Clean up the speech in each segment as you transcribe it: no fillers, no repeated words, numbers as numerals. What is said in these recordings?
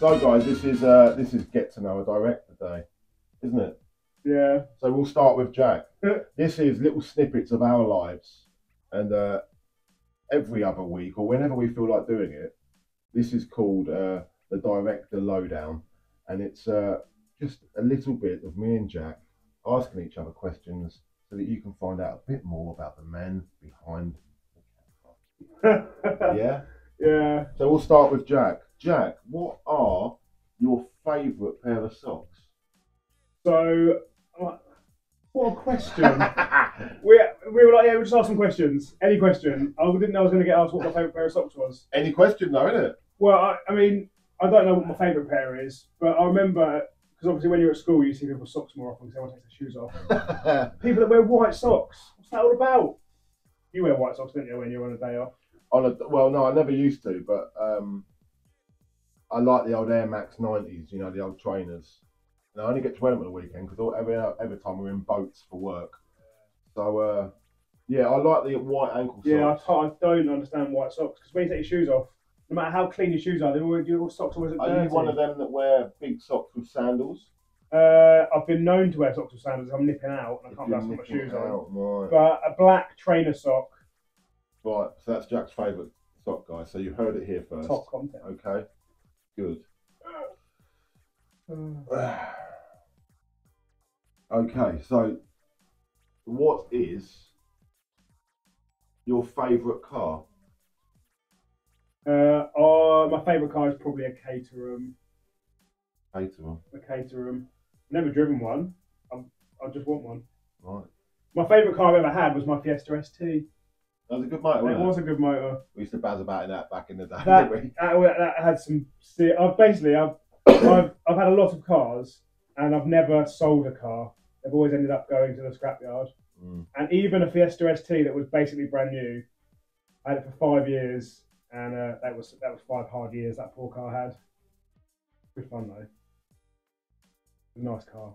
So guys, this is get to know a director day, isn't it? Yeah. So we'll start with Jack. This is little snippets of our lives, and every other week or whenever we feel like doing it, this is called the Director Lowdown, and it's just a little bit of me and Jack asking each other questions so that you can find out a bit more about the men behind the camera. Yeah? Yeah. So we'll start with Jack. Jack, what are your favourite pair of socks? So, what a question. we were like, yeah, we'll just ask some questions. Any question. I didn't know I was going to get asked what my favourite pair of socks was. Any question though, isn't it? Well, I mean, I don't know what my favourite pair is, but I remember, because obviously when you're at school, you see people's socks more often because everyone takes their shoes off. People that wear white socks. What's that all about? You wear white socks, don't you, when you're on a day off? Well, no, I never used to, but I like the old Air Max 90s, you know, the old trainers. And I only get to wear them on the weekend because every time we're in boats for work. So, yeah, I like the white ankle socks. Yeah, I don't understand white socks because when you take your shoes off, no matter how clean your shoes are, your socks always look dirty. Are you one of them that wear big socks with sandals? I've been known to wear socks with sandals. I'm nipping out and I can't put my shoes on. Right. But a black trainer sock. Right, so that's Jack's favourite sock, guys. So you heard it here first. Top content. Okay, good. Okay, so what is your favourite car? My favourite car is probably a Caterham. Caterham. A Caterham. Never driven one. I just want one. Right. My favourite car I've ever had was my Fiesta ST. That was a good motor, wasn't it? It was a good motor. We used to buzz about in that back in the day, that, didn't we? That had some... I've had a lot of cars and I've never sold a car. They've always ended up going to the scrapyard. Mm. And even a Fiesta ST that was basically brand new, I had it for 5 years, and that was 5 hard years that poor car had. Good fun though. Nice car.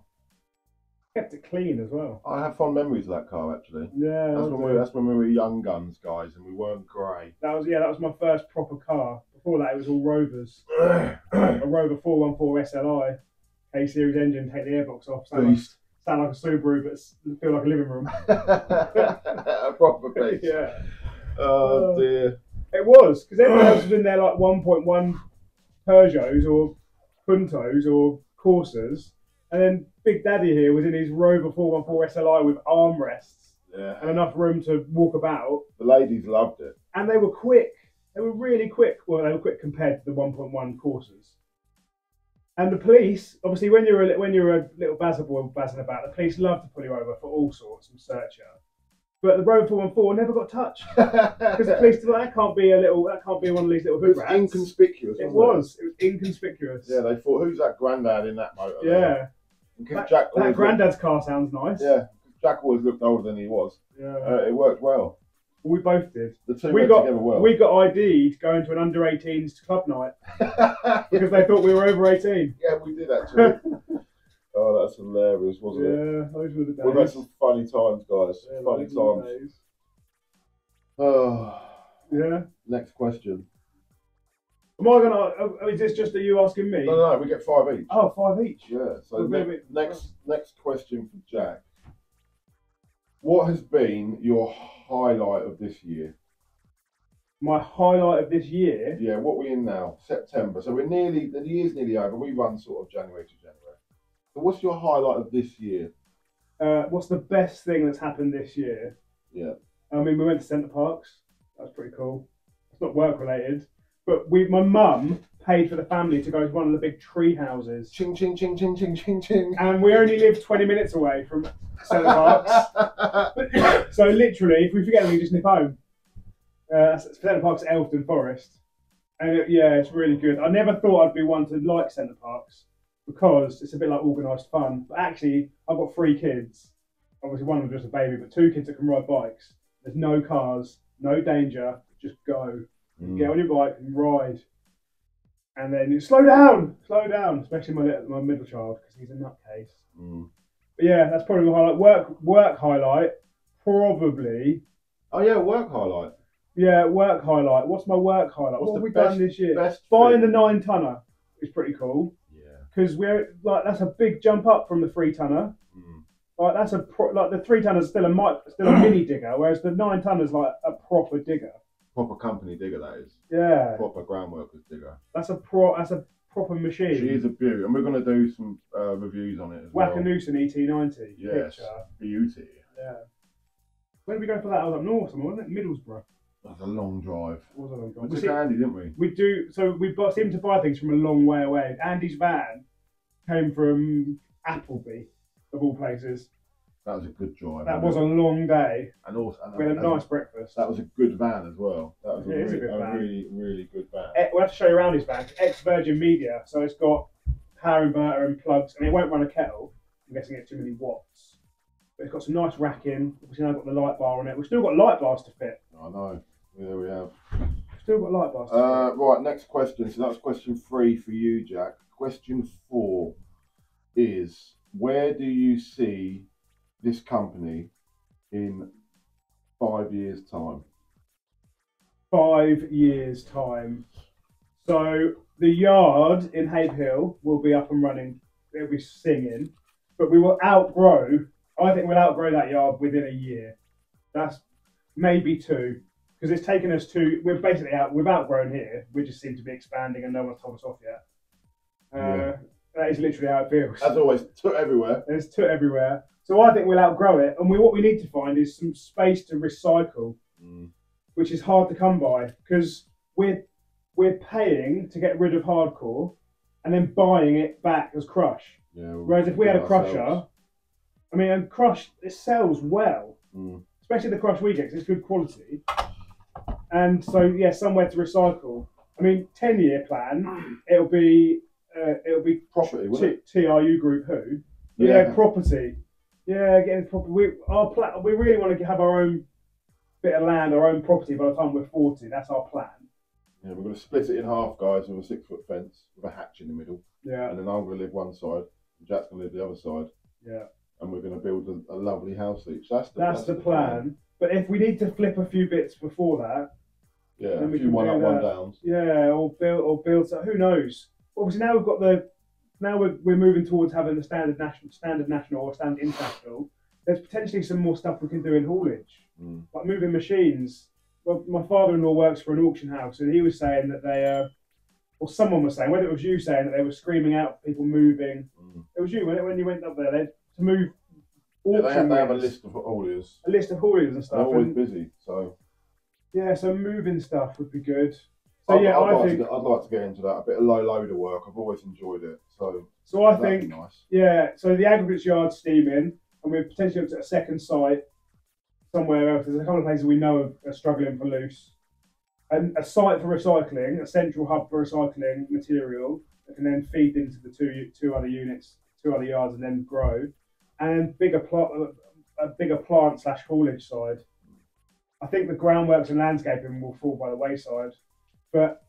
Kept it clean as well. I have fond memories of that car actually. Yeah, that's when we were young guns, guys, and we weren't grey. That was my first proper car. Before that, it was all Rovers. A Rover 414 SLI, A-series engine. Take the airbox off. Sound like a Subaru, but feel like a living room. A proper beast. Yeah. Oh dear. It was because everyone else was in their like 1.1 Peugeots or Puntos or Corsas. And then Big Daddy here was in his Rover 414 SLI with armrests and enough room to walk about. The ladies loved it. And they were quick. They were really quick. Well, they were quick compared to the 1.1 Corsas. And the police, obviously, when you're a little bazzer boy bazzing about, the police love to pull you over for all sorts and search you. But the Rover 414 never got touched because the police were like, that can't be one of these little hood rats. Inconspicuous. It was inconspicuous. Yeah, they thought, who's that granddad in that motor? Yeah. That granddad's car sounds nice. Yeah, Jack always looked older than he was. Yeah. It worked well. We both did. The two went together well. We got ID'd going to an under 18s club night because they thought we were over 18. Yeah, we did actually. Oh, that's hilarious, wasn't it? Yeah, those were the days. We've had some funny times, guys. Yeah, funny times. Oh. Yeah. Next question. Am I gonna? Is this just you asking me? No, we get 5 each. Oh, 5 each. Yeah. So next question for Jack. What has been your highlight of this year? My highlight of this year? Yeah. What are we in now? September. So the year's nearly over. We run sort of January to January. So what's your highlight of this year? What's the best thing that's happened this year? Yeah. I mean, we went to Centre Parks. That was pretty cool. It's not work related. But my mum paid for the family to go to one of the big tree houses. Ching, ching, ching, ching, ching, ching, ching. And we only lived 20 minutes away from Centre Parks. So literally, if we forget them, we just nip home. Centre Parks at Elfton Forest. And it's really good. I never thought I'd be one to like Centre Parks because it's a bit like organised fun. But actually, I've got 3 kids. Obviously, one of them just a baby, but 2 kids that can ride bikes. There's no cars, no danger, just go. Get on your bike and ride. And then you slow down, especially my middle child because he's a nutcase. But yeah, that's probably my highlight. Work highlight, probably. Oh yeah, work highlight. Yeah, work highlight. What's my work highlight? What have we done this year? Buying the 9-tonner. is pretty cool. Yeah. Because we're like that's a big jump up from the 3-tonner. Like that's like the 3-tonner's still a mini digger, whereas the 9-tonner's like a proper digger. Proper company digger, that is. Yeah. Proper ground workers digger. That's a proper machine. She is a beauty, and we're going to do some reviews on it as well. Wackanoosan ET90. Yes, picture. beauty. Yeah. Where did we go for that? I was up north somewhere, wasn't it? Middlesbrough. That's a long drive. It was a long drive. We took Andy, didn't we? We do. So we seem to buy things from a long way away. Andy's van came from Appleby, of all places. That was a good drive. That was a long day. And also, we had a nice breakfast. That was a good van as well. That was a really good van. We'll have to show you around his van. Ex-Virgin Media, so it's got power inverter and plugs, and it won't run a kettle. I'm guessing it's too many watts. But it's got some nice racking. Obviously, now got the light bar on it. We've still got light bars to fit. I know. There we have. Still got light bars to fit. Right, next question. So that's question 3 for you, Jack. Question 4 is, where do you see this company in 5 years' time? 5 years' time. So the yard in Habe Hill will be up and running. It'll be singing, but we will outgrow. I think we'll outgrow that yard within a year. That's maybe 2, because it's taken us to. We're basically out. We've outgrown here. We just seem to be expanding, and no one's told us off yet. That is literally how it feels. As always, toot everywhere. There's toot everywhere. So I think we'll outgrow it, and what we need to find is some space to recycle, which is hard to come by because we're paying to get rid of hardcore, and then buying it back as crush. Yeah, whereas if we had a crusher, I mean, and crush it sells well, especially the crush we get 'cause it's good quality. And so yeah, somewhere to recycle. I mean, 10-year plan. It'll be property. TRU Group who? Yeah, property. Yeah, getting property. We really want to have our own bit of land, our own property by the time we're 40. That's our plan. Yeah, we're going to split it in half, guys, with a 6-foot fence with a hatch in the middle. Yeah. And then I'm going to live one side, and Jack's going to live the other side. Yeah. And we're going to build a lovely house each. That's the plan. But if we need to flip a few bits before that, yeah, a few one up, one downs. Yeah, or build. So who knows? Obviously, now we've got we're moving towards having the standard national or standard international. There's potentially some more stuff we can do in haulage, like moving machines. Well, my father-in-law works for an auction house, and he was saying that or someone was saying, whether it was you saying that they were screaming out for people moving. It was you when you went up there to move. Yeah, they have a list of hauliers. A list of hauliers and stuff. They're always busy, so. Yeah, so moving stuff would be good. So I'd like to get into that. A bit of low loader work. I've always enjoyed it. So I think nice. Yeah. So the aggregates yard steaming, and we've potentially looked at a second site somewhere else. There's a couple of places we know are struggling for loose, and a site for recycling, a central hub for recycling material that can then feed into the two other units, 2 other yards, and then grow, and a bigger plant / haulage side. I think the groundworks and landscaping will fall by the wayside. But,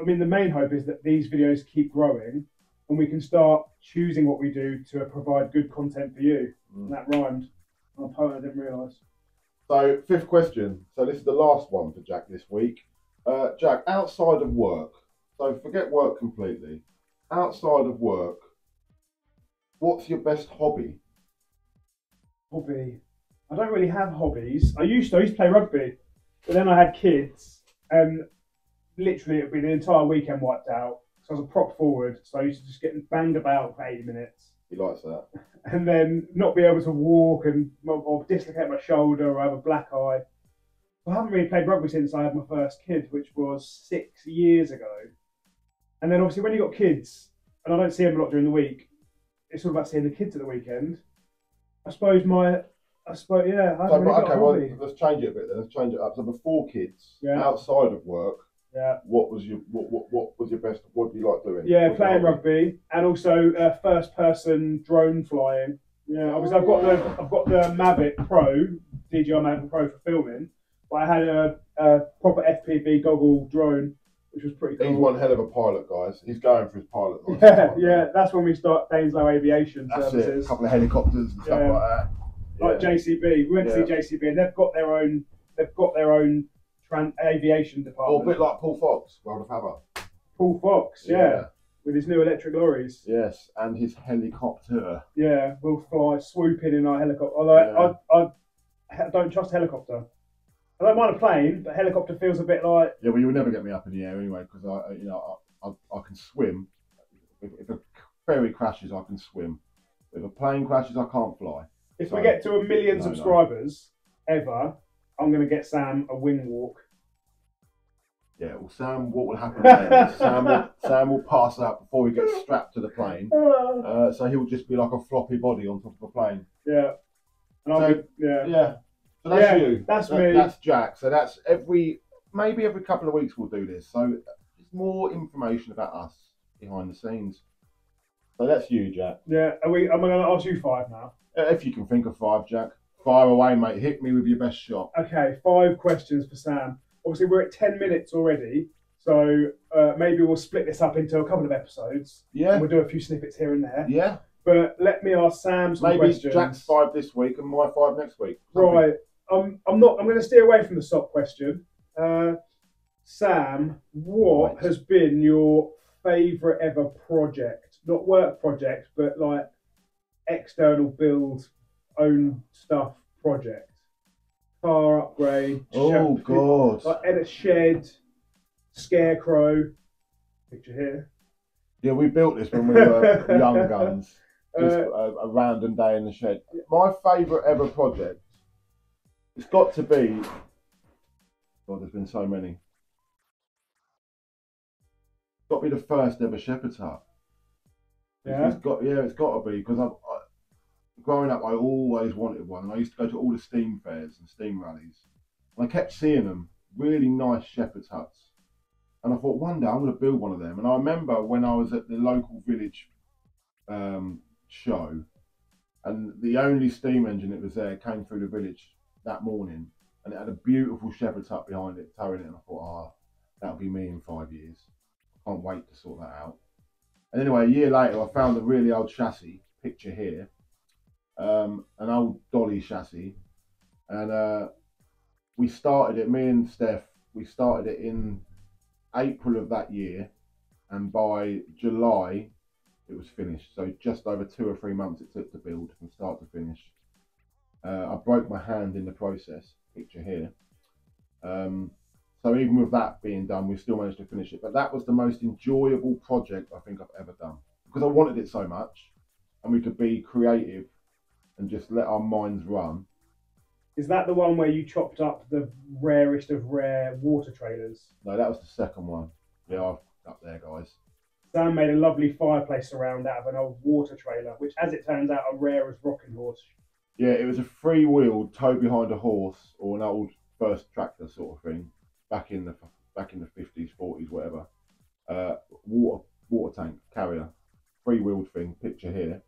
I mean, the main hope is that these videos keep growing and we can start choosing what we do to provide good content for you. And that rhymed. My opponent didn't realise. So, 5th question. So, this is the last one for Jack this week. Jack, outside of work, so forget work completely. Outside of work, what's your best hobby? Hobby? I don't really have hobbies. I used to play rugby, but then I had kids, and literally it'd be the entire weekend wiped out. So I was a prop forward, so I used to just get banged about for 80 minutes. He likes that. And then not be able to walk or dislocate my shoulder or have a black eye. I haven't really played rugby since I had my first kid, which was 6 years ago. And then obviously when you got kids, and I don't see them a lot during the week, it's all about seeing the kids at the weekend. I suppose, yeah. Let's change it a bit then. Let's change it up. So before kids, outside of work, what was your best? What do you like doing? Yeah, playing rugby and also first person drone flying. Yeah, obviously I've got the Mavic Pro, DJI Mavic Pro for filming, but I had a proper FPV goggle drone, which was pretty cool. He's one hell of a pilot, guys. He's going for his pilot license. Yeah, that's when we start Daines-Lowe Aviation Services. It. A couple of helicopters and stuff like that. Like JCB, we went to see JCB, and they've got their own aviation department. Or a bit like Paul Fox, World of Havoc. Paul Fox, yeah. with his new electric lorries. Yes, and his helicopter. Yeah, we'll fly, swoop in our helicopter. Although I don't trust helicopter. I don't mind a plane, but helicopter feels a bit like. Yeah, well, you would never get me up in the air anyway because I can swim. If a ferry crashes, I can swim. If a plane crashes, I can't fly. If we get to 1 million subscribers ever, I'm going to get Sam a wing walk. Yeah, well, Sam, what will happen then is Sam will pass out before he gets strapped to the plane. So he'll just be like a floppy body on top of a plane. Yeah. And yeah. So that's you. That's me. That's Jack. So that's maybe every couple of weeks we'll do this. So there's more information about us behind the scenes. So that's you, Jack. Yeah. Am I going to ask you 5 now? If you can think of 5, Jack. Fire away, mate. Hit me with your best shot. Okay, 5 questions for Sam. Obviously, we're at 10 minutes already, so maybe we'll split this up into a couple of episodes. Yeah. And we'll do a few snippets here and there. Yeah. But let me ask Sam some questions. Maybe Jack's 5 this week and my 5 next week. Right. I'm going to steer away from the sock question. Sam, what has been your favourite ever project? Not work project, but like external build, own stuff project. Car upgrade. Oh, God. Like edit shed, scarecrow. Picture here. Yeah, we built this when we were young guns. Just a random day in the shed. My favourite ever project, it's got to be, God, there's been so many. It's got to be the first ever shepherd's hut. Yeah? It's got to be, because growing up I always wanted one, and I used to go to all the steam fairs and steam rallies, and I kept seeing them, really nice shepherd's huts, and I thought one day I'm going to build one of them. And I remember when I was at the local village show, and the only steam engine that was there came through the village that morning, and it had a beautiful shepherd's hut behind it, towing it, and I thought, that'll be me in 5 years. I can't wait to sort that out. And anyway, a year later I found a really old chassis, picture here, an old dolly chassis, and we started it, me and Steph, we started it in April of that year, and by July it was finished. So just over 2 or 3 months it took to build from start to finish. I broke my hand in the process, picture here. So even with that being done, we still managed to finish it. But that was the most enjoyable project I think I've ever done, because I wanted it so much, and we could be creative and just let our minds run. Is that the one where you chopped up the rarest of rare water trailers? No, that was the second one. Yeah, up there, guys. Sam made a lovely fireplace surround out of an old water trailer, which, as it turns out, are rare as rocking horse. Yeah, it was a free-wheeled tow behind a horse, or an old first tractor sort of thing, back in the 50s, 40s, whatever. Water tank carrier, free-wheeled thing. Picture here.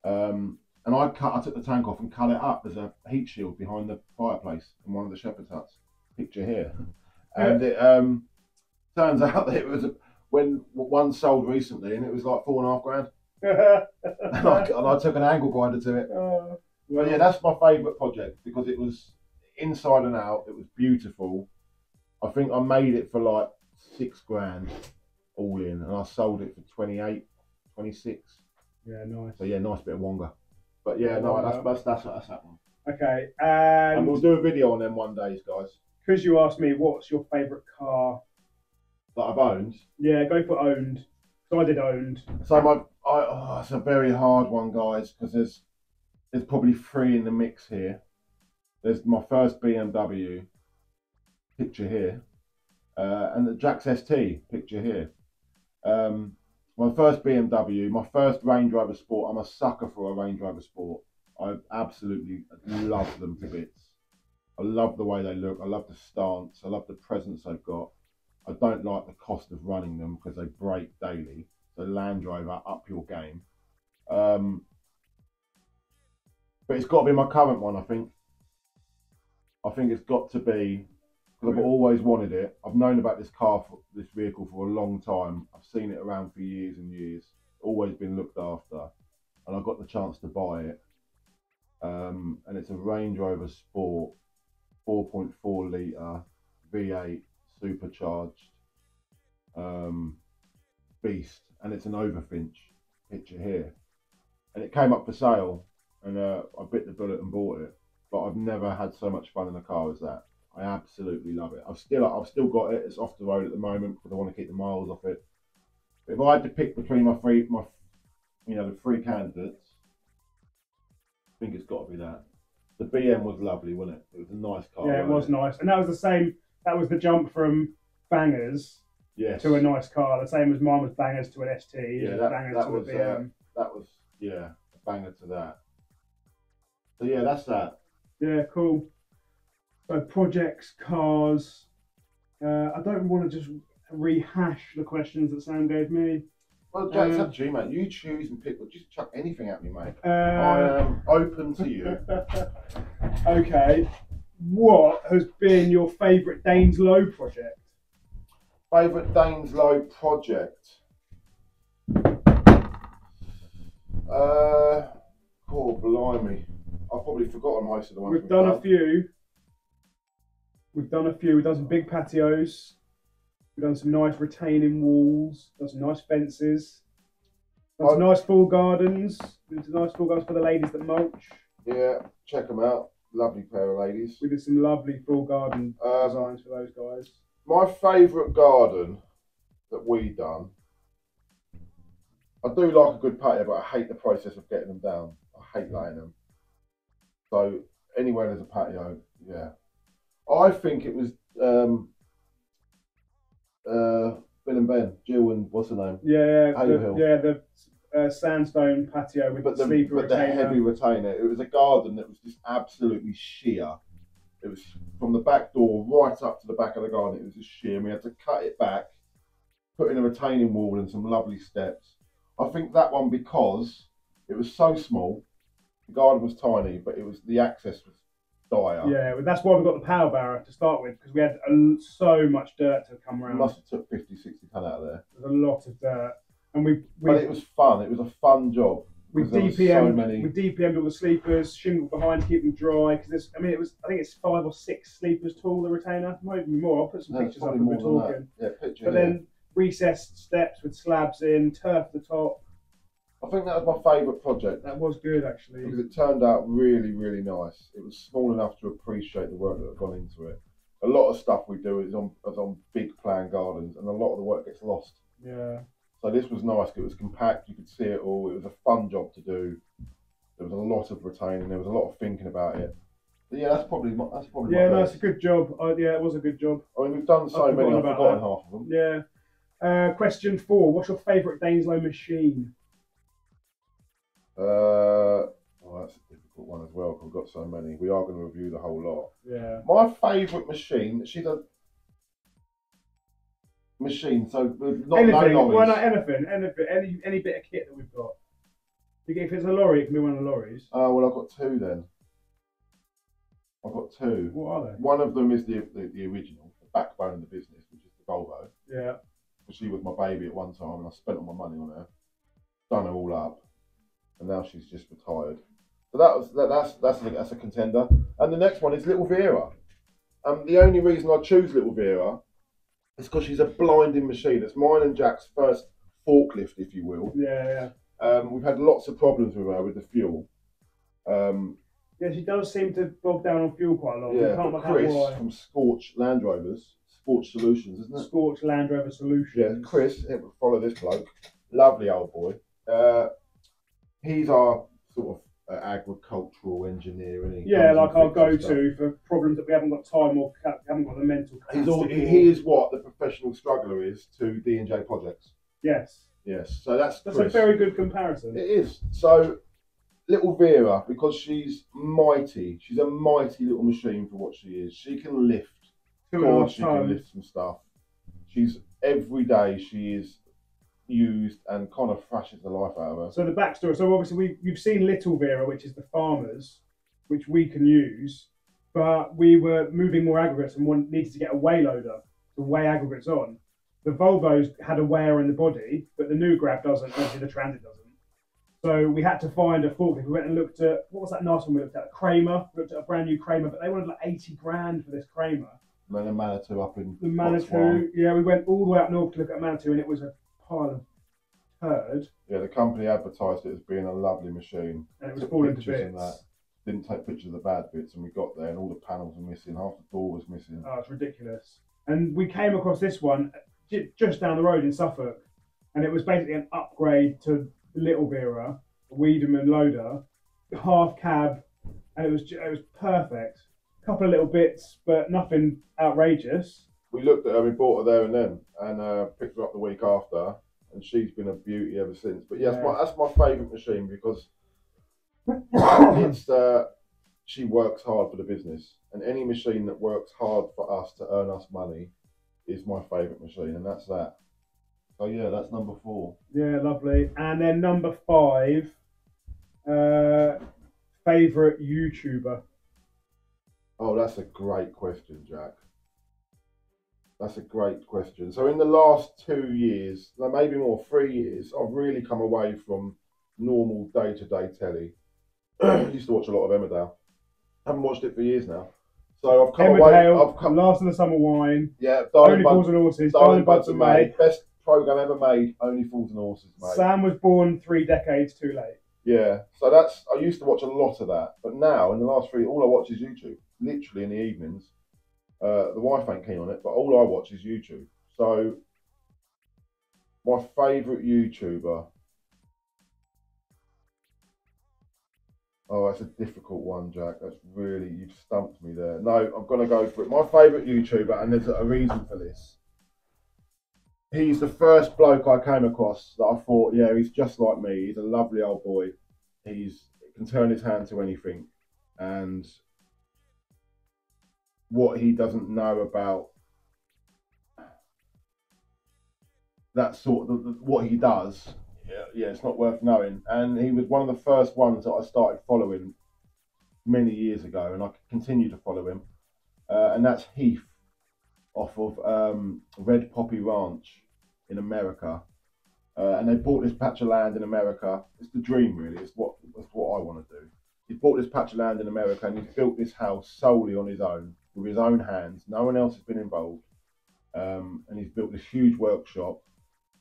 And I took the tank off and cut it up as a heat shield behind the fireplace in one of the shepherd's huts. Picture here. And it turns out that it was when one sold recently, and it was like £4.5 grand. and I took an angle grinder to it. But yeah, that's my favourite project, because it was inside and out. It was beautiful. I think I made it for like £6 grand all in, and I sold it for 28, 26. Yeah, nice. So yeah, nice bit of wonga. But yeah, no, that's that one. Okay, and we'll do a video on them one day, guys. Because you asked me what's your favourite car that I've owned. Yeah, go for owned. So I did owned. So it's a very hard one, guys, because there's probably 3 in the mix here. There's my first BMW, picture here, and the Jack's ST, picture here. My first BMW, my first Range Rover Sport. I'm a sucker for a Range Rover Sport. I absolutely love them to bits. I love the way they look. I love the stance. I love the presence they've got. I don't like the cost of running them because they break daily. So Land Rover, up your game. But it's got to be my current one, I think. I think it's got to be, because I've always wanted it. I've known about this vehicle for a long time. I've seen it around for years and years. Always been looked after, and I got the chance to buy it. And it's a Range Rover Sport, 4.4 litre V8 supercharged. beast, and it's an overfinch picture here, and it came up for sale, and I bit the bullet and bought it. But I've never had so much fun in a car as that. I absolutely love it. I've still got it. It's off the road at the moment because I want to keep the miles off it. But if I had to pick between the three candidates, I think it's got to be that. The BM was lovely, wasn't it? It was a nice car. Yeah, it was nice, and that was the same. That was the jump from bangers to a nice car. The same as mine was bangers to an ST. Yeah, that was BM. That was a banger to that. So yeah, that's that. Yeah, cool. So projects, cars. I don't want to just rehash the questions that Sam gave me. Well, Jack, it's up to you, mate. You choose and pick. Just chuck anything at me, mate. I am open to you. Okay. What has been your favourite Daines-Lowe project? Favourite Daines-Lowe project? Oh, blimey. I've probably forgotten most of the ones We've done a few. We've done some big patios. We've done some nice retaining walls. Done some nice fences. Done some nice full gardens. Done some nice full gardens for the ladies that mulch. Yeah, check them out. Lovely pair of ladies. We did some lovely full garden designs for those guys. My favourite garden that we done. I do like a good patio, but I hate the process of getting them down. I hate laying them. So anywhere there's a patio, yeah. I think it was Bill and Ben, Jill and what's her name? Yeah, the sandstone patio with the sleeper retainer. The heavy retainer. It was a garden that was just absolutely sheer. It was from the back door right up to the back of the garden. It was just sheer. And we had to cut it back, put in a retaining wall and some lovely steps. I think that one, because it was so small, the garden was tiny, but the access was dire. Yeah, but that's why we got the power barrow to start with, because we had so much dirt to come around. We must have took 50, 60 ton out of there. There's a lot of dirt. And but it was fun. It was a fun job. We DPM'd all the sleepers, shingled behind to keep them dry. Because I think it's 5 or 6 sleepers tall, the retainer. Might even be more. I'll put some pictures up if we're talking. Yeah, picture. But then recessed steps with slabs in, turf the top. I think that was my favourite project. That was good, actually. Because it turned out really, really nice. It was small enough to appreciate the work that had gone into it. A lot of stuff we do is on big plan gardens, and a lot of the work gets lost. Yeah. So this was nice. It was compact. You could see it all. It was a fun job to do. There was a lot of retaining. There was a lot of thinking about it. But yeah, that's probably yeah, no, it's a good job. Yeah, it was a good job. I mean, we've done so many. I've forgotten half of them. Yeah. Question 4. What's your favourite Daines-Lowe machine? Well, that's a difficult one as well, because we've got so many. We are going to review the whole lot. Yeah. My favourite machine, she's a machine, so not anything. No Why not anything? Any bit of kit that we've got. If it's a lorry, it can be one of the lorries. Oh, well, I've got 2 then. I've got 2. What are they? One of them is the original, the backbone of the business, which is the Volvo. Yeah. She was my baby at one time, and I spent all my money on her, done her all up, and now she's just retired. So that's a contender. And the next one is Little Vera. The only reason I choose Little Vera is because she's a blinding machine. It's mine and Jack's first forklift, if you will. Yeah. We've had lots of problems with her with the fuel. Yeah, she does seem to bog down on fuel quite a lot. Yeah, but Chris from Scorch Land Rovers, Scorch Solutions, isn't it? Scorch Land Rover Solutions. Yeah, Chris, follow this bloke. Lovely old boy. He's our sort of agricultural engineer, isn't he? Yeah, like our go-to for problems that we haven't got time or haven't got the mental capacity. He is what the professional struggler is to D&J projects. Yes. Yes, so that's a very good comparison. It is. So, Little Vera, because she's mighty, she's a mighty little machine for what she is. She can lift. She can lift some stuff. Every day she is used and kind of thrashes the life out of her. So the backstory. So obviously you've seen Little Vera, which is the farmers, which we can use, but we were moving more aggregates and needed to get a weigh loader to weigh aggregates on. The Volvos had a weigher in the body, but the new Grab doesn't. Obviously the Transit doesn't. So we had to find a forklift. We went and looked at, what was that nice one we looked at? A Kramer. We looked at a brand new Kramer, but they wanted like 80 grand for this Kramer. And then a Manitou up in the Manitou. Yeah, we went all the way up north to look at a Manitou, and it was a pile of turd. Yeah, the company advertised it as being a lovely machine. And it was Took falling to pictures and bits. that. Didn't take pictures of the bad bits, and we got there, and all the panels were missing. Half the door was missing. Oh, it's ridiculous. And we came across this one just down the road in Suffolk, and it was basically an upgrade to the Little Vera, Wiedemann loader, half cab, and it was perfect. A couple of little bits, but nothing outrageous. We looked at her, we bought her there and then, and picked her up the week after, and she's been a beauty ever since. But yes, Yeah. that's my favourite machine because it's she works hard for the business, and any machine that works hard for us to earn us money is my favourite machine, and that's that. So yeah, that's number 4. Yeah, lovely. And then number 5, favourite YouTuber. Oh, that's a great question, Jack. That's a great question. So in the last 2 years, maybe more, 3 years, I've really come away from normal day-to-day telly. I used to watch a lot of Emmerdale. Haven't watched it for years now. So I've come away. I've come. Last of the Summer Wine. Yeah, Only Fools and Horses. Darling Buds and May. Best programme ever made. Only Fools and Horses, mate. Sam was born 3 decades too late. Yeah, so I used to watch a lot of that, but now in the last 3, all I watch is YouTube. Literally in the evenings. The wife ain't keen on it, but all I watch is YouTube. So my favourite YouTuber. Oh, that's a difficult one, Jack. That's really, you've stumped me there. No, I'm going to go for it. My favourite YouTuber, and there's a reason for this. He's the first bloke I came across that I thought, yeah, he's just like me. He's a lovely old boy. He can turn his hand to anything. And what he doesn't know about that sort of, what he does, yeah, it's not worth knowing. And he was one of the first ones that I started following many years ago, and I continue to follow him. And that's Heath off of Red Poppy Ranch in America. And they bought this patch of land in America. It's the dream, really. It's what I want to do. He's bought this patch of land in America, and he's built this house solely on his own, with his own hands. No one else has been involved. And he's built this huge workshop.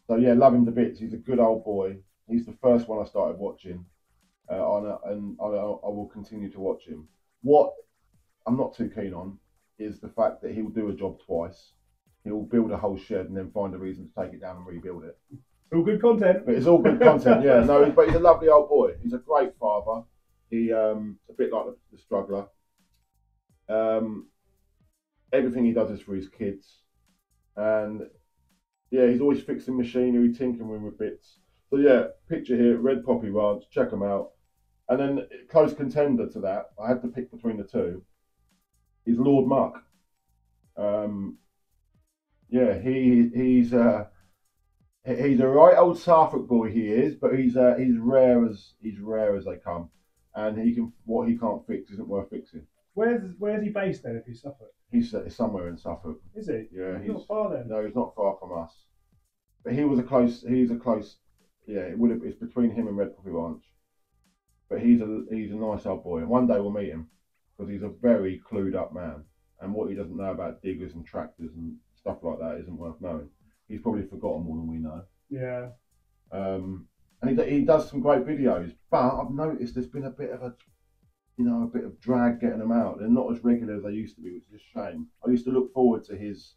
So yeah, love him to bits. He's a good old boy. He's the first one I started watching, and I will continue to watch him. What I'm not too keen on is the fact that he'll do a job twice. He'll build a whole shed and then find a reason to take it down and rebuild it. It's all good content. But it's all good content, yeah. No, but he's a lovely old boy. He's a great father. He a bit like the struggler. Everything he does is for his kids, and yeah, he's always fixing machinery, tinkering with bits. So yeah, picture here, Red Poppy Ranch, check them out. And then close contender to that, I had to pick between the two, is Lord Muck. Yeah, he's a right old Suffolk boy, he is, but he's rare as they come, and what he can't fix isn't worth fixing. Where's he based then? If he's Suffolk, He's somewhere in Suffolk. is he? Yeah, he's not far then. No, he's not far from us. But he's a close. Yeah, it's between him and Red Poppy Ranch. But he's a nice old boy, and one day we'll meet him because he's a very clued up man, and what he doesn't know about diggers and tractors and stuff like that isn't worth knowing. He's probably forgotten more than we know. Yeah. And he does some great videos, but I've noticed there's been a bit of drag getting them out. They're not as regular as they used to be, which is a shame. I used to look forward to his,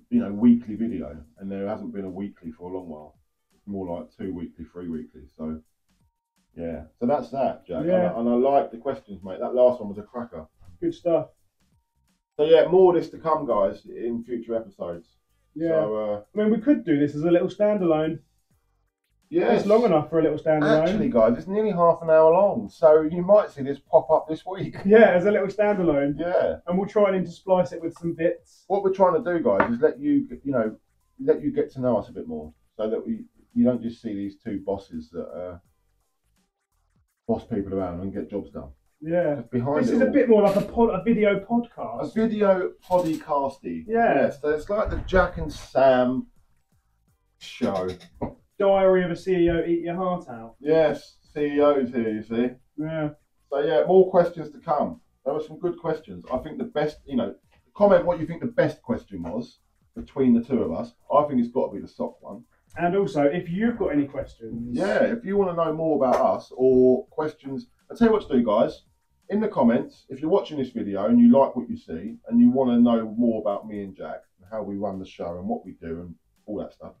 weekly video, and there hasn't been a weekly for a long while. It's more like 2 weekly, 3 weekly. So, yeah. So that's that, Jack. Yeah. And I like the questions, mate. That last one was a cracker. Good stuff. So yeah, more of this to come, guys, in future episodes. Yeah. So, I mean, we could do this as a little standalone. yeah, It's long enough for a little standalone. Actually, guys, it's nearly half an hour long, so you might see this pop up this week. Yeah, as a little standalone. Yeah. And we'll try and intersplice it with some bits. What we're trying to do, guys, is let you get to know us a bit more, so that you don't just see these two bosses that boss people around and get jobs done. Yeah. Behind this it is all, a bit more like a video podcast. a video podcasty. Yeah. So it's like the Jack and Sam show. Diary of a CEO, eat your heart out. Yes, CEOs here, you see. Yeah. So yeah, more questions to come. There were some good questions. I think the best, comment what you think the best question was between the two of us, I think it's got to be the sock one. And also, if you've got any questions, yeah, if you want to know more about us or questions, I'll tell you what to do, guys. In the comments, if you're watching this video and you like what you see and you want to know more about me and Jack and how we run the show and what we do and all that stuff,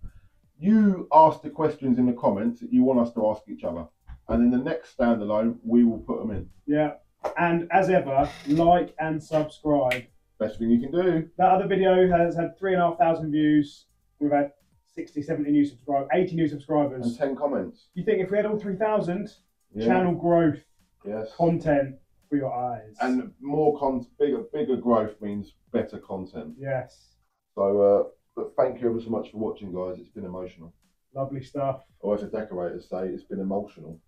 you ask the questions in the comments that you want us to ask each other. And in the next standalone, we will put them in. Yeah. And as ever, like and subscribe. Best thing you can do. That other video has had 3,500 views. We've had 60, 70 new subscribers, 80 new subscribers. And 10 comments. You think if we had all 3,000, Yeah. channel growth, yes, content for your eyes. And more bigger growth means better content. Yes. So, but thank you ever so much for watching, guys. It's been emotional. Lovely stuff. Or as the decorators say, it's been emotional.